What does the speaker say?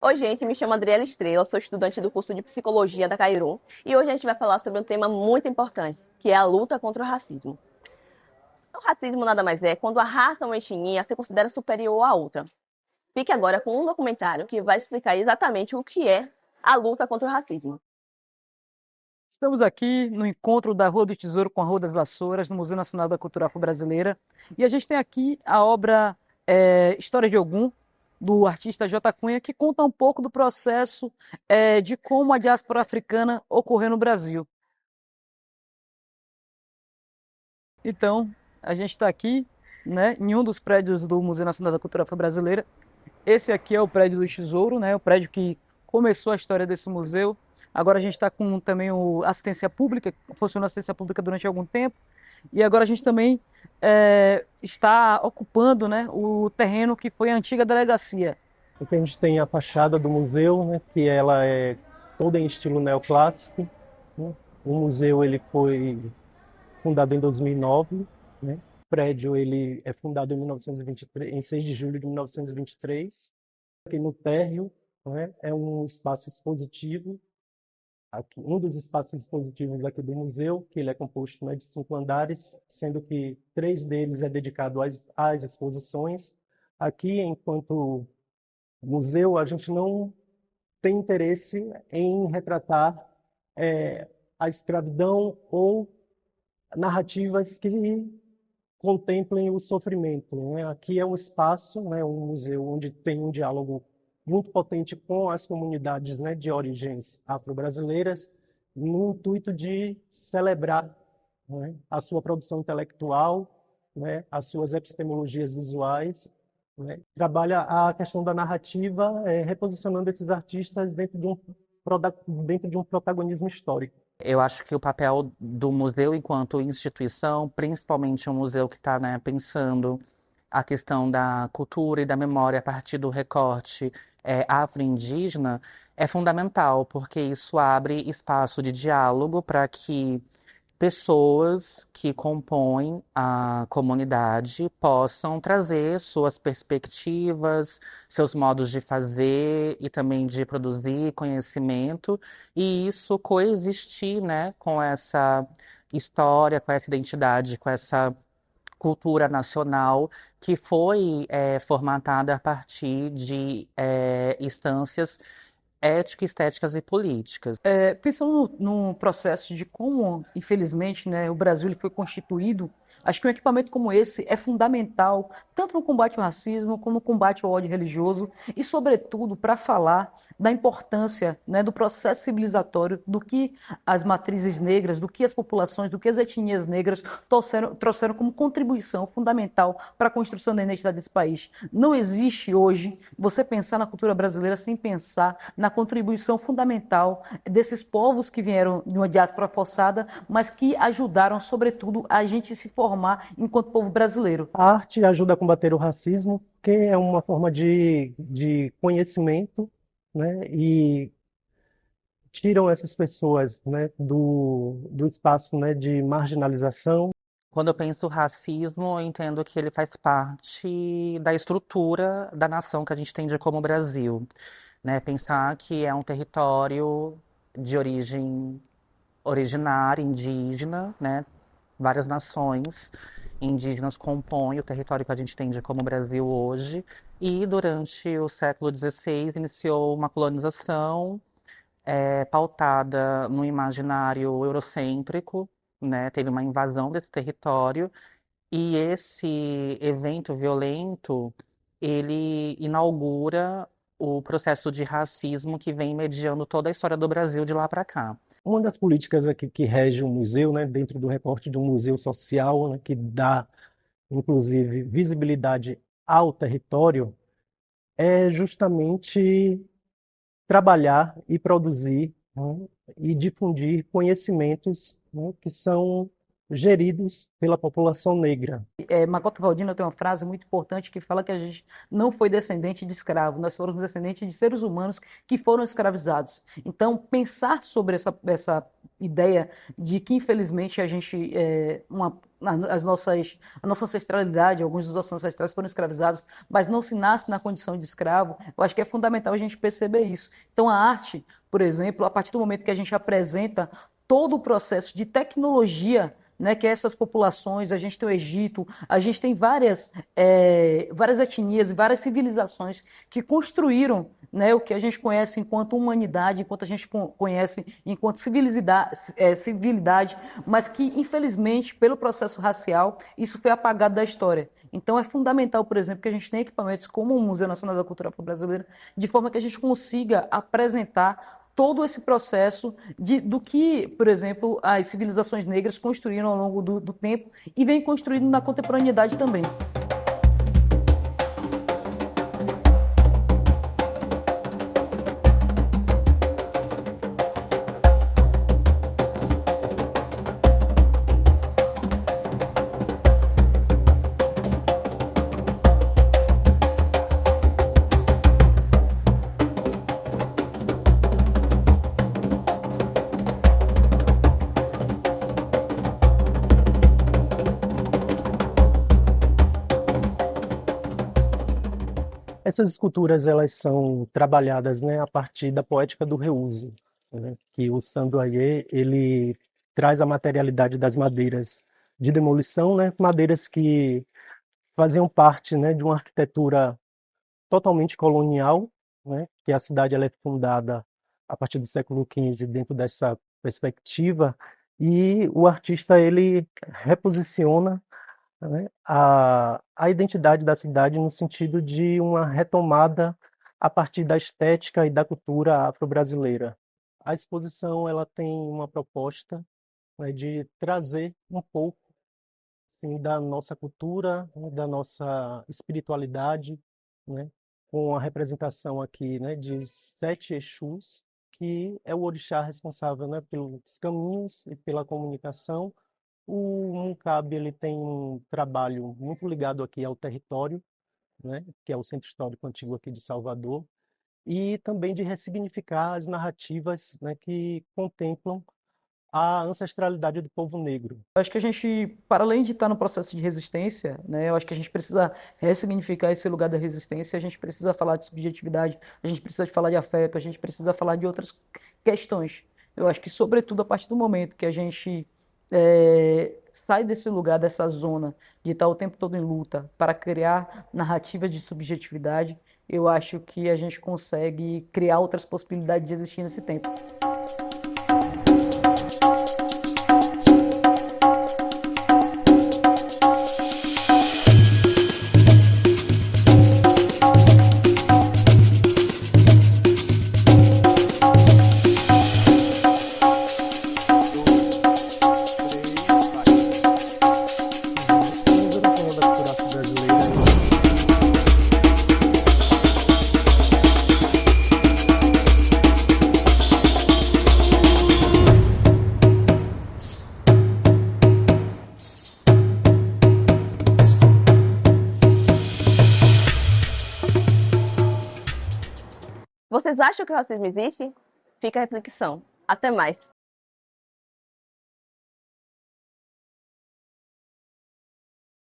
Oi, gente, me chamo Adriela Estrela, sou estudante do curso de Psicologia da Cairu e hoje a gente vai falar sobre um tema muito importante, que é a luta contra o racismo. O racismo nada mais é quando a raça ou etnia se considera superior à outra. Fique agora com um documentário que vai explicar exatamente o que é a luta contra o racismo. Estamos aqui no encontro da Rua do Tesouro com a Rua das Vassouras, no Museu Nacional da Cultura Afro-Brasileira. E a gente tem aqui a obra História de Ogum, do artista J. Cunha, que conta um pouco do processo de como a diáspora africana ocorreu no Brasil. Então, a gente está aqui, né, em um dos prédios do Museu Nacional da Cultura Afro-Brasileira. Esse aqui é o prédio do Tesouro, né, o prédio que começou a história desse museu. Agora a gente está com também o assistência pública, funcionou assistência pública durante algum tempo. E agora a gente também está ocupando, né, o terreno que foi a antiga delegacia. Aqui a gente tem a fachada do museu, né, que ela é toda em estilo neoclássico, né? O museu ele foi fundado em 2009, né? O prédio ele é fundado em 1923, em 6 de julho de 1923. Aqui no térreo, né, é um espaço expositivo, aqui, um dos espaços expositivos aqui do museu, que ele é composto, né, de 5 andares, sendo que 3 deles é dedicado às exposições. Aqui, enquanto museu, a gente não tem interesse em retratar é, a escravidão ou narrativas que contemplem o sofrimento, né? Aqui é um espaço, né, um museu onde tem um diálogo muito potente com as comunidades, né, de origens afro-brasileiras, no intuito de celebrar, né, a sua produção intelectual, né, as suas epistemologias visuais, né? Trabalha a questão da narrativa, reposicionando esses artistas dentro de um protagonismo histórico. Eu acho que o papel do museu enquanto instituição, principalmente um museu que está, né, pensando a questão da cultura e da memória a partir do recorte afro-indígena, é fundamental, porque isso abre espaço de diálogo para que pessoas que compõem a comunidade possam trazer suas perspectivas, seus modos de fazer e também de produzir conhecimento, e isso coexistir, né, com essa história, com essa identidade, com essa cultura nacional que foi formatada a partir de instâncias ético-estéticas e políticas. Pensando no processo de como, infelizmente, né, o Brasil ele foi constituído, acho que um equipamento como esse é fundamental, tanto no combate ao racismo, como no combate ao ódio religioso, e, sobretudo, para falar da importância, né, do processo civilizatório, do que as matrizes negras, do que as populações, do que as etnias negras trouxeram como contribuição fundamental para a construção da identidade desse país. Não existe hoje você pensar na cultura brasileira sem pensar na contribuição fundamental desses povos que vieram de uma diáspora forçada, mas que ajudaram, sobretudo, a gente se formar enquanto povo brasileiro. A arte ajuda a combater o racismo, que é uma forma de conhecimento, né? E tiram essas pessoas, né, do espaço, né, de marginalização. Quando eu penso racismo, eu entendo que ele faz parte da estrutura da nação que a gente tem de como Brasil, né? Pensar que é um território de origem originária, indígena, né? Várias nações indígenas compõem o território que a gente tem de como Brasil hoje, e durante o século XVI iniciou uma colonização pautada no imaginário eurocêntrico, né? Teve uma invasão desse território e esse evento violento, ele inaugura o processo de racismo que vem mediando toda a história do Brasil de lá para cá. Uma das políticas aqui que rege o museu, né, dentro do recorte de um museu social, né, que dá, inclusive, visibilidade ao território, é justamente trabalhar e produzir, né, e difundir conhecimentos, né, que são geridos pela população negra. Macota Valdina tem uma frase muito importante que fala que a gente não foi descendente de escravo, nós fomos descendentes de seres humanos que foram escravizados. Então, pensar sobre essa ideia de que, infelizmente, a nossa ancestralidade, alguns dos nossos ancestrais foram escravizados, mas não se nasce na condição de escravo. Eu acho que é fundamental a gente perceber isso. Então, a arte, por exemplo, a partir do momento que a gente apresenta todo o processo de tecnologia, né, que essas populações, a gente tem o Egito, a gente tem várias etnias e várias civilizações que construíram, né, o que a gente conhece enquanto humanidade, enquanto a gente conhece enquanto civilidade, mas que, infelizmente, pelo processo racial, isso foi apagado da história. Então é fundamental, por exemplo, que a gente tenha equipamentos como o Museu Nacional da Cultura Afro-Brasileira, de forma que a gente consiga apresentar todo esse processo do que, por exemplo, as civilizações negras construíram ao longo do tempo e vem construindo na contemporaneidade também. Essas esculturas elas são trabalhadas, né, a partir da poética do reuso, né, que o Sandro Aie ele traz a materialidade das madeiras de demolição, né, madeiras que faziam parte, né, de uma arquitetura totalmente colonial, né, que a cidade ela é fundada a partir do século XV dentro dessa perspectiva, e o artista ele reposiciona, né, a identidade da cidade no sentido de uma retomada a partir da estética e da cultura afro-brasileira. A exposição ela tem uma proposta, né, de trazer um pouco assim, da nossa cultura, né, da nossa espiritualidade, né, com a representação aqui, né, de 7 Exus, que é o orixá responsável, né, pelos caminhos e pela comunicação. O Mucabe ele tem um trabalho muito ligado aqui ao território, né, que é o Centro Histórico Antigo aqui de Salvador, e também de ressignificar as narrativas, né, que contemplam a ancestralidade do povo negro. Eu acho que a gente, para além de estar no processo de resistência, né, eu acho que a gente precisa ressignificar esse lugar da resistência, a gente precisa falar de subjetividade, a gente precisa falar de afeto, a gente precisa falar de outras questões. Eu acho que, sobretudo, a partir do momento que a gente sai desse lugar, dessa zona de estar o tempo todo em luta para criar narrativas de subjetividade, eu acho que a gente consegue criar outras possibilidades de existir nesse tempo. Vocês acham que o racismo existe? Fica a reflexão. Até mais!